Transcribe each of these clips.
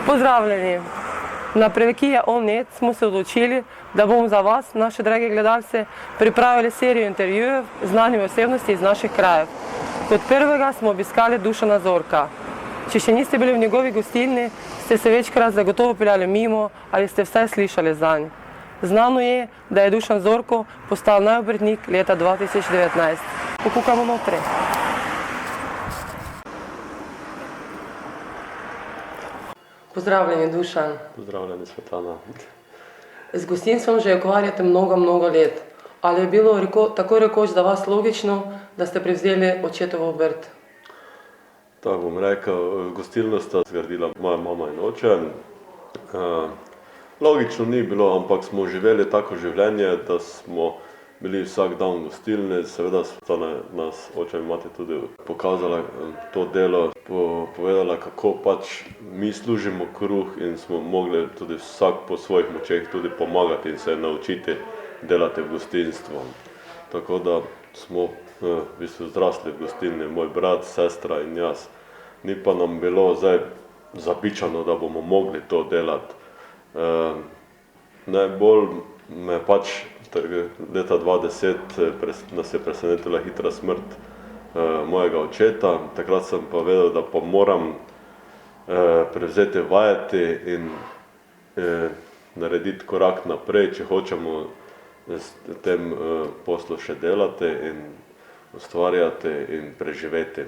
Pozdravljeni! Na Prevekija Omnet smo se odločili, da bomo za vas, naše drage gledalce, pripravili serijo intervjujev z znanimi osebnosti iz naših krajev. Kot prvega smo obiskali Dušana Zorka. Če še niste bili v njegovi gostilni, ste se večkrat zagotovo peljali mimo ali ste vsaj slišali zanj. Znano je, da je Dušan Zorko postal najobrtnik leta 2019. Pokukamo notri. Pozdravljeni, Dušan. Pozdravljeni, Svetlana. Z gostinstvom že ukvarjate mnogo let. Ali je bilo tako rekoč za vas logično, da ste prevzeli očetovo obrt? Tako bom rekel, gostilno sta zgradila moja mama in oče. Logično ni bilo, ampak smo živeli tako življenje, da smo bili vsak dan v gostilni. Seveda sta nas oče in mati tudi pokazala to delo, povedala, kako pač mi služimo kruh in smo mogli tudi vsak po svojih močeh tudi pomagati in se naučiti delati v gostinstvu. Tako da smo v bistvu zrasli v gostilni, moj brat, sestra in jaz. Ni pa nam bilo zdaj zabičano, da bomo mogli to delati. Najbolj me pač leta 2010 nas je presenetila hitra smrt mojega očeta. Takrat sem pa vedel, da pa moram prevzeti vajeti in narediti korak naprej, če hočemo s tem poslu še delati in ustvarjati in preživeti.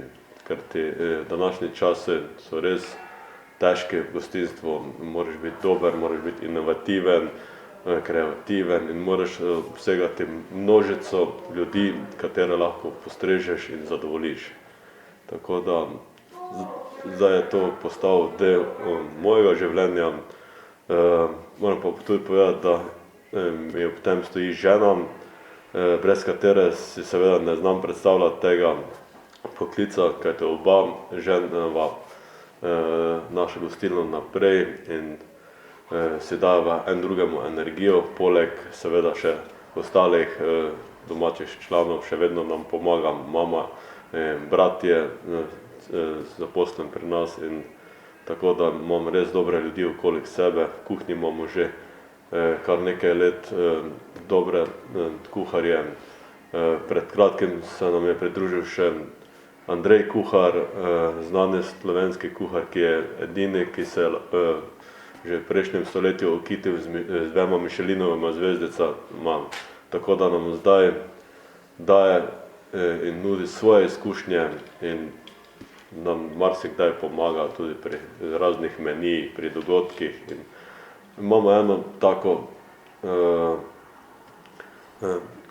Ker ti današnji časi so res težki v gostinstvu, moraš biti dober, moraš biti inovativen, kreativen in moraš vsegati množico ljudi, katere lahko postrežeš in zadovoljiš. Tako da zdaj je to postal del mojega življenja. Moram pa tudi povedati, da mi ob tem stoji žena, brez katere si seveda ne znam predstavljati tega poklica, kajti oba ženeva našo gostilno naprej in si dava en drugemu energijo, poleg seveda še ostalih domačih članov, še vedno nam pomaga mama, brat je zaposlen pri nas in tako da imam res dobre ljudi okoli sebe. V kuhinji imamo že kar nekaj let dobre kuharje. Pred kratkim se nam je pridružil še Andrej kuhar, znani slovenski kuhar, ki je edini, ki se že v prejšnjem stoletju okitil z dvema Michelinovima zvezdicama, tako da nam zdaj daje in nudi svoje izkušnje in nam marsikdaj pomaga tudi pri raznih menijih, pri dogodkih. In imamo eno tako,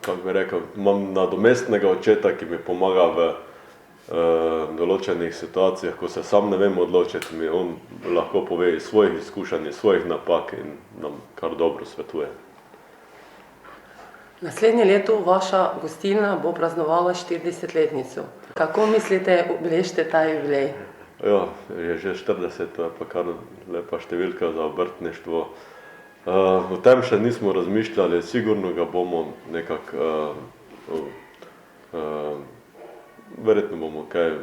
kako bi rekel, imam nadomestnega očeta, ki mi pomaga v določenih situacijah, ko se sam ne vem odločiti, mi on lahko pove iz svojih izkušenj, iz svojih napak in nam kar dobro svetuje. Naslednje leto vaša gostilna bo praznovala 40-letnico. Kako mislite obeležiti ta jubilej? Ja, je že 40, to je pa kar lepa številka za obrtništvo. O tem še nismo razmišljali, sigurno ga bomo nekako verjetno bomo kaj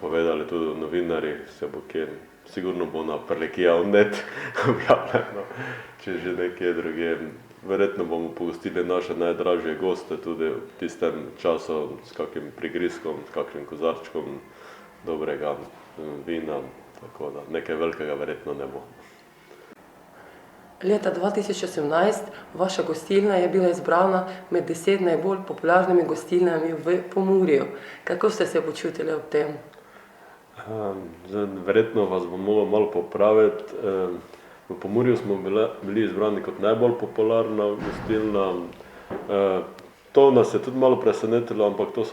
povedali tudi novinarji, se bo kje, sigurno bo na Prevekija Omnet objavljeno, če že nekje drugje. Verjetno bomo pogostili naše najdražje goste tudi v tistem času s kakim prigrizkom, s kakšnim kozarčkom dobrega vina, tako da nekaj velikega verjetno ne bo. Leta 2018 vaša gostilna je bila izbrana med 10 najbolj popularnimi gostilnami v Pomurju. Kako ste se počutili ob tem? Verjetno vas bom moral malo popraviti. V Pomurju smo bili izbrani kot najbolj popularna gostilna. To nas je tudi malo presenetilo, ampak to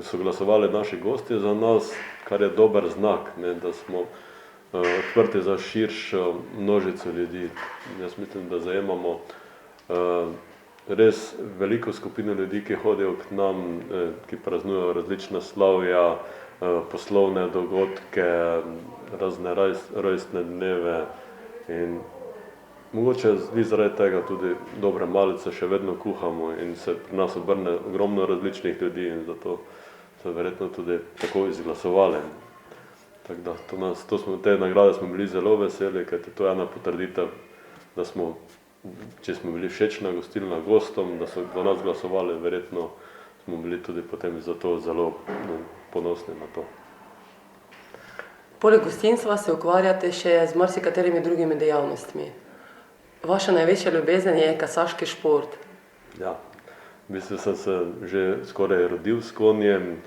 so glasovali naši gostje za nas, kar je dober znak, da smo odprti za širšo množico ljudi. Jaz mislim, da zajemamo res veliko skupino ljudi, ki hodijo k nam, ki praznujejo različna slavja, poslovne dogodke, razne rojstne dneve in mogoče zaradi tega tudi dobre malice še vedno kuhamo in se pri nas obrne ogromno različnih ljudi in zato so verjetno tudi tako izglasovali. Tako da te nagrade smo bili zelo veseli, ker to je ena potrditev, da smo, če smo bili všečna gostilna gostom, da so do nas glasovali, verjetno smo bili tudi potem zato zelo ponosni na to. Poleg gostinstva se ukvarjate še z marsikaterimi drugimi dejavnostmi. Vaša največja ljubezen je kasaški šport. Ja, v bistvu sem se že skoraj rodil s konjem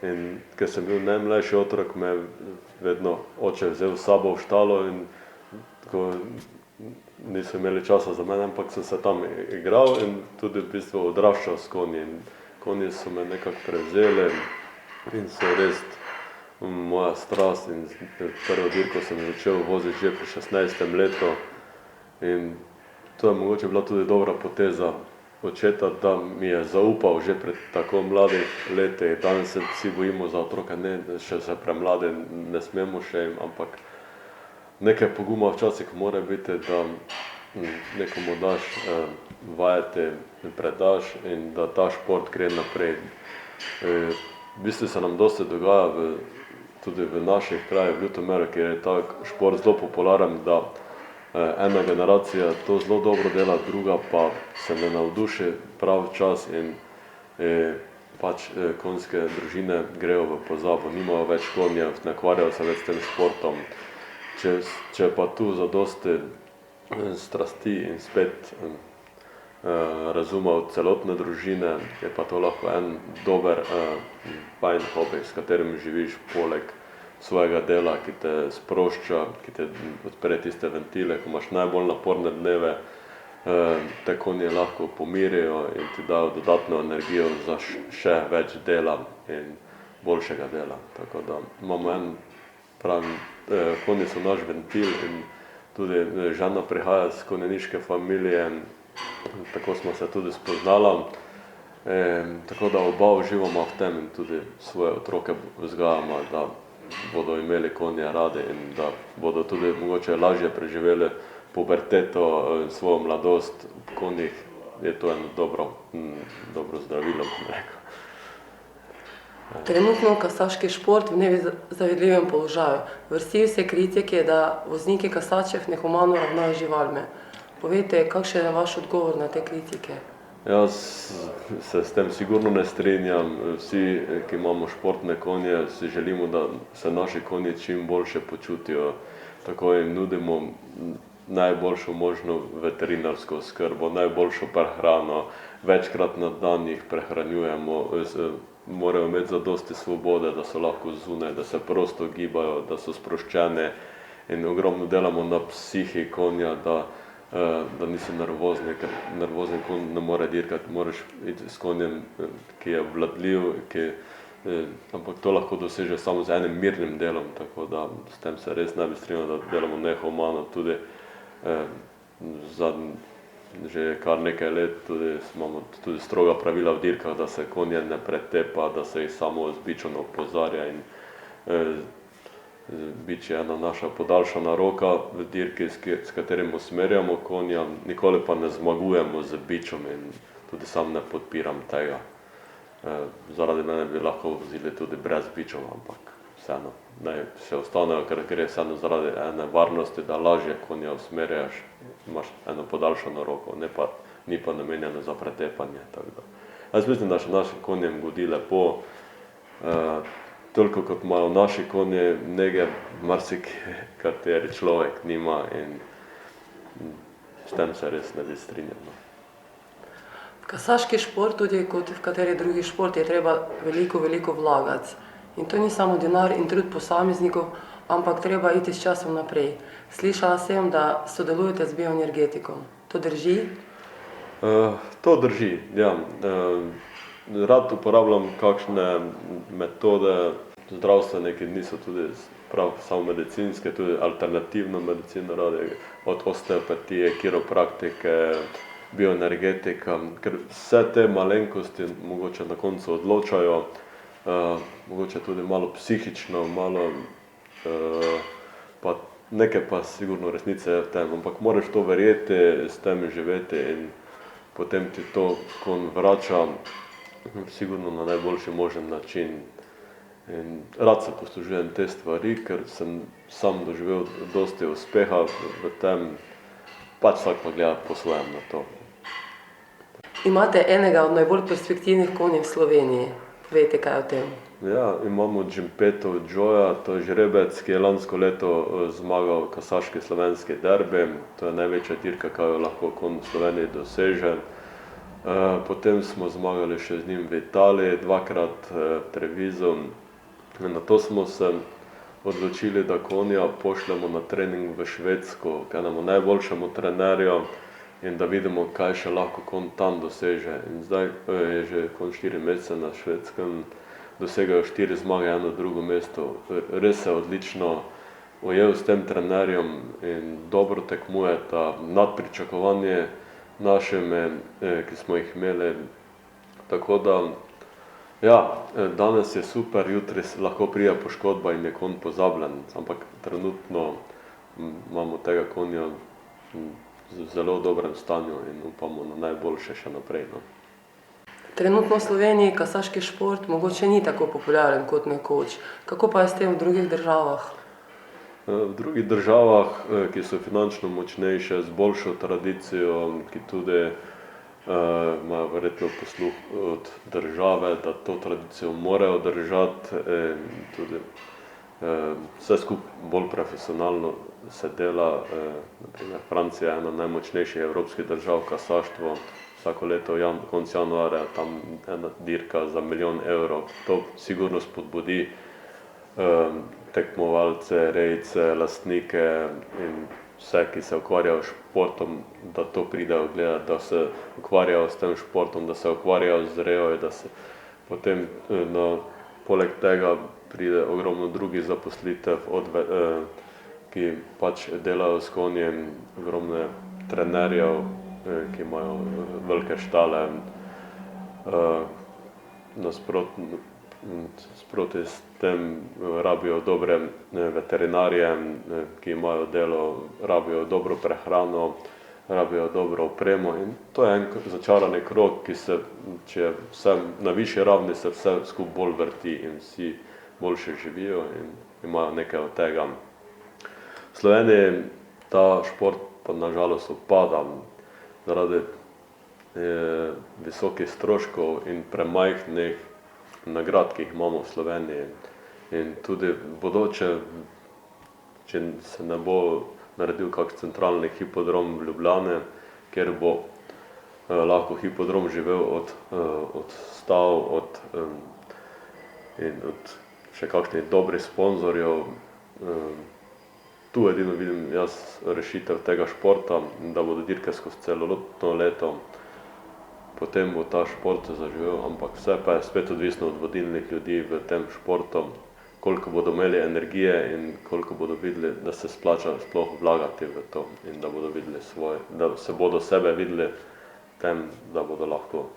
in ker sem bil najmlajši otrok, me je vedno oče vzel s sabo v štalo in tako niso imeli časa za mene, ampak sem se tam igral in tudi v bistvu odraščal s konji. Konji so me nekako prevzeli in so res moja strast in prvo dirko sem začel voziti že pri 16. letu in to je mogoče bila tudi dobra poteza očeta, da mi je zaupal že pred tako mladih letih. Danes se vsi bojimo za otroka, ne, še se premlade ne smemo še jim, ampak nekaj poguma včasih mora biti, da nekomu daš vajeti, predaš in da ta šport gre naprej. V bistvu se nam dosti dogaja tudi v naših krajih, v Ljutomeru, kjer je ta šport zelo popularen, da ena generacija to zelo dobro dela, druga pa se ne navduši prav čas in pač konjske družine grejo v pozabo, nimajo več konjev, ne ukvarjajo se več s tem športom. Če pa tu zadosti strasti in spet razuma od celotne družine, je pa to lahko en dober fajn hobi, s katerim živiš poleg svojega dela, ki te sprošča, ki te odpre tiste ventile, ko imaš najbolj naporne dneve, te konji lahko pomirijo in ti dajo dodatno energijo za še več dela in boljšega dela. Tako da imamo konji so naš ventil in tudi žena prihaja iz konjeniške familije, tako smo se tudi spoznala. Tako da oba uživamo v tem in tudi svoje otroke vzgajamo, da bodo imeli konje radi in da bodo tudi mogoče lažje preživeli puberteto in svojo mladost. V konjih je to eno dobro zdravilo, bom rekel. Trenutno kasaški šport v nezavidljivem položaju. Vrstijo se kritike, da vozniki kasačev nehumano ravnajo z živalmi. Povejte, kakšen je vaš odgovor na te kritike? Jaz se s tem sigurno ne strinjam. Vsi, ki imamo športne konje, si želimo, da se naši konji čim boljše počutijo. Tako jim nudimo najboljšo možno veterinarsko oskrbo, najboljšo prehrano, večkrat na dan jih prehranjujemo, morajo imeti zadosti svobode, da so lahko zunaj, da se prosto gibajo, da so sproščene in ogromno delamo na psihi konja, da niso nervozni, ker nervozen konj ne more dirkati, moraš iti s konjem, ki je vladljiv, ampak to lahko doseže samo z enim mirnim delom, tako da s tem se res ne bi strinjal, da delamo nehumano. Tudi že kar nekaj let imamo tudi stroga pravila v dirkah, da se konje ne pretepa, da se jih samo z bičem opozarja in bič je ena naša podaljšana roka v dirki, s katerim usmerjamo konja, nikoli pa ne zmagujemo z bičem in tudi sam ne podpiram tega. Zaradi mene bi lahko vozili tudi brez bičev, ampak vseeno naj se ostanejo, ker gre vseeno zaradi ene varnosti, da lažje konja usmerjaš, imaš eno podaljšano roko, ni pa namenjeno za pretepanje. Jaz mislim, da še našim konjem godi lepo, toliko kot imajo naši konje nege, marsikateri človek nima in s tem se res ne bi strinjal. V kasaški šport, tudi kot v kateri drugi šport, je treba veliko vlagati. In to ni samo denar in trud posameznikov, ampak treba iti s časom naprej. Slišala sem, da sodelujete z bioenergetikom. To drži? To drži, ja. Rad uporabljam kakšne metode zdravstvene, ki niso tudi prav samo medicinske, tudi alternativno medicino radi, od osteopatije, kiropraktike, bioenergetika, ker vse te malenkosti mogoče na koncu odločajo, mogoče tudi malo psihično, malo pa nekaj pa sigurno resnice je v tem, ampak moraš to verjeti, s tem živeti in potem ti to konj vrača sigurno na najboljši možen način. In rad se poslužujem te stvari, ker sem sam doživel dosti uspeha v tem, pač vsak pa gleda po svojem na to. Imate enega od najbolj perspektivnih konjev v Sloveniji. Povejte kaj o tem. Ja, imamo Džimpeto Joya, to je žrebec, ki je lansko leto zmagal kasaški slovenski derbi. To je največja dirka, kaj jo lahko konj v Sloveniji doseže. Potem smo zmagali še z njim v Italiji, dvakrat Treviso. Na to smo se odločili, da konja pošljemo na trening v Švedsko, k enemu najboljšemu trenerju in da vidimo, kaj še lahko konj tam doseže. In zdaj je že konj 4 mesece na Švedskem, dosegajo 4 zmage, eno drugo mesto. Res se odlično ujel s tem trenerjem in dobro tekmujeta, nad pričakovanje našimi, ki smo jih imeli. Tako da, ja, danes je super, jutri lahko pride poškodba in je konj pozabljen, ampak trenutno imamo tega konja v zelo dobrem stanju in upamo na najboljše še naprej. No. Trenutno v Sloveniji kasaški šport mogoče ni tako popularen kot nekoč. Kako pa je s tem v drugih državah? V drugih državah, ki so finančno močnejše, z boljšo tradicijo, ki tudi imajo verjetno posluh od države, da to tradicijo morajo držati, tudi vse skupaj bolj profesionalno se dela. Naprimer, Francija je ena najmočnejših evropskih držav, kasaštvo. Vsako leto konec januarja tam ena dirka za 1 milijon evrov. To sigurno spodbudi tekmovalce, rejce, lastnike in vse, ki se ukvarjajo s športom, da to pridejo gledati, da se ukvarjajo s tem športom, da se ukvarjajo z rejo, da se potem poleg tega pride ogromno drugih zaposlitev, ki pač delajo s konjem, ogromno trenerjev, ki imajo velike štale. Sproti s tem rabijo dobre veterinarje, ki imajo delo, rabijo dobro prehrano, rabijo dobro opremo in to je en začarani krog, ki se, če je vse na višji ravni, se vse skupaj bolj vrti in vsi boljše živijo in imajo nekaj od tega. V Sloveniji ta šport pa na žalost upada zaradi visokih stroškov in premajhnih nagrad, ki jih imamo v Sloveniji. In tudi bodoče, če se ne bo naredil kak centralni hipodrom v Ljubljani, kjer bo lahko hipodrom živel od stav, in od še kakšnih dobrih sponzorjev. Tu edino vidim jaz rešitev tega športa, da bodo dirke skozi celotno leto. Potem bo ta šport zaživel, ampak vse pa je spet odvisno od vodilnih ljudi v tem športu, koliko bodo imeli energije in koliko bodo videli, da se splača sploh vlagati v to in da bodo videli da se bodo sebe videli tem, da bodo lahko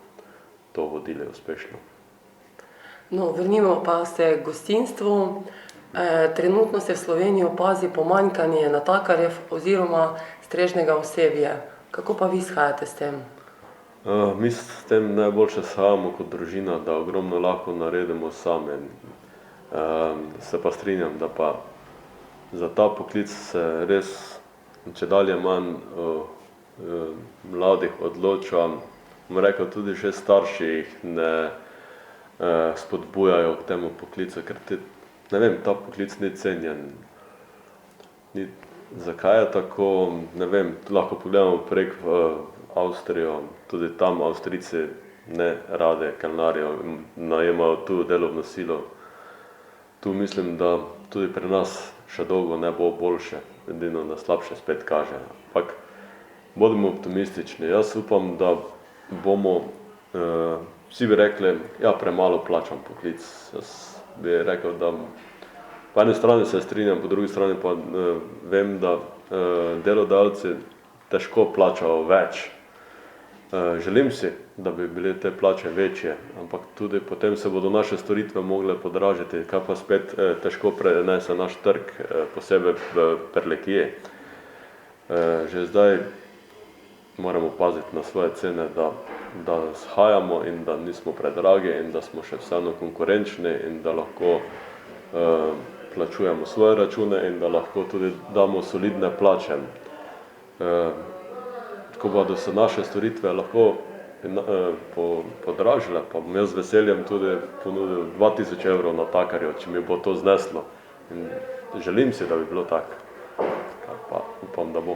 to vodili uspešno. No, vrnimo pa se k gostinstvu. Trenutno se v Sloveniji opazi pomanjkanje natakarjev oziroma strežnega osebja. Kako pa vi shajate s tem? Mi s tem najboljše shajamo kot družina, da ogromno lahko naredimo sami. Se pa strinjam, da pa za ta poklic se res čedalje manj mladih odloča. Bom rekel, tudi že starši jih ne spodbujajo k temu poklicu, ker ne vem, ta poklic ni cenjen. Zakaj je tako, ne vem, lahko pogledamo prek Avstrijo, tudi tam Avstrijci ne rade kelnarijo, najemajo tu delovno silo. Tu mislim, da tudi pri nas še dolgo ne bo boljše, edino na slabše spet kaže. Ampak bodimo optimistični, jaz upam, da bomo, vsi bi rekli, ja, premalo plačam poklic. Jaz bi rekel, da po eni strani se strinjam, po drugi strani pa vem, da delodajalci težko plačajo več. Želim si, da bi bile te plače večje, ampak tudi potem se bodo naše storitve mogle podražiti, kar pa spet težko prenese naš trg, posebej v Prlekiji. Že zdaj moramo paziti na svoje cene, da da shajamo in da nismo predragi in da smo še vseeno konkurenčni in da lahko plačujemo svoje račune in da lahko tudi damo solidne plače. Ko bodo se naše storitve lahko podražile, pa bom jaz z veseljem tudi ponudil 2000 evrov natakarjev, če mi bo to zneslo. In želim si, da bi bilo tako, kar pa upam, da bo.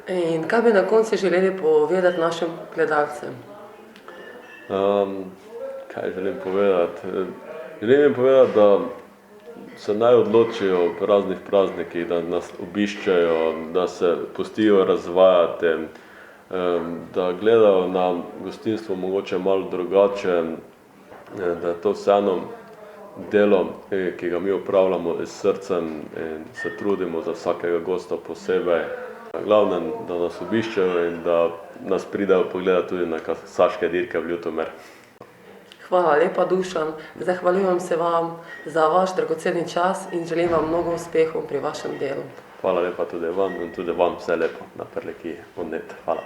In kaj bi na koncu želeli povedati našim gledalcem? Kaj želim povedati? Želim jim povedati, da se naj odločijo po raznih praznikih, da nas obiščajo, da se pustijo razvajati, da gledajo na gostinstvo mogoče malo drugače, da je to vseeno delo, ki ga mi opravljamo s srcem in se trudimo za vsakega gosta posebej. Glavnem, da nas obiščajo in da nas pridejo pogledati tudi na kasaške dirke v Ljutomer. Hvala lepa, Dušan. Zahvaljujem se vam za vaš dragoceni čas in želim vam mnogo uspehov pri vašem delu. Hvala lepa tudi vam in tudi vam vse lepo na Prlekiji.net. Hvala.